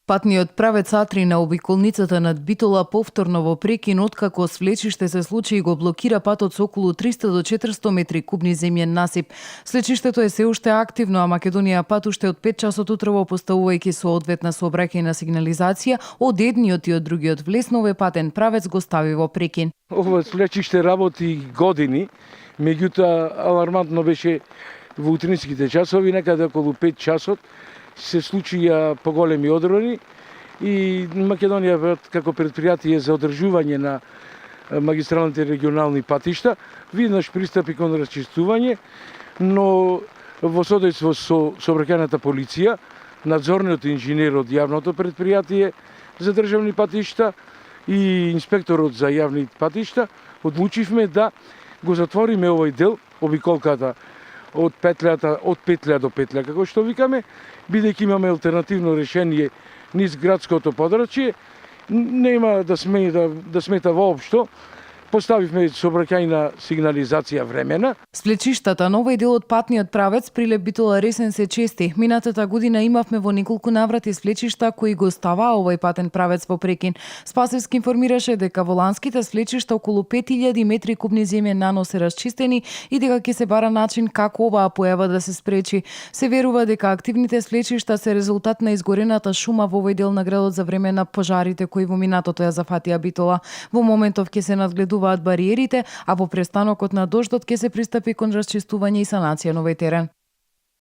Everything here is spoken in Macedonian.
Патниот правец А3 на обиколницата над Битола повторно во прекин откако свлечиште се случи и го блокира патот со околу 300 до 400 метри кубни земјен насип. Свлечиштето е се уште активно, а Македонија пат уште од 5 часот утрово поставувајќи соодветна сообраќајна сигнализација од едниот и од другиот влез на овој патен правец го стави во прекин. Ова свлечиште работи години, меѓутоа алармантно беше во утринските часови, некаде околу 5 часот, се случија поголеми одрони и Македонија како предпријатие за одржување на магистралните регионални патишта виднаш пристапи кон расчистување, но во содејство со сообраќајната полиција, надзорниот инженер од јавното предпријатие за државни патишта и инспекторот за јавни патишта одлучивме да го затвориме овој дел, обиколката од петља до петља, како што викаме, бидејќи имаме алтернативно решение низ градското подрачје, нема да смета воопшто. Поставивме сообраќајна сигнализација времена. Сплечиштата на овој дел од патниот правец прилеп Битола Ресен се чести. Минатата година имавме во неколку наврати сплечишта кои го ставаа овој патен правец во прекин. Спасевски информираше дека во ланските сплечишта околу 5000 метри кубни земја нано се расчистени и дека ќе се бара начин како оваа појава да се спречи. Се верува дека активните сплечишта се резултат на изгорената шума во овој дел на градот за време на пожарите кои во минатото ја зафатија Битола. Во моментов ќе се надгледуваат бариерите, а по престанокот на дождот ќе се пристапи кон расчистување и санација на овој терен.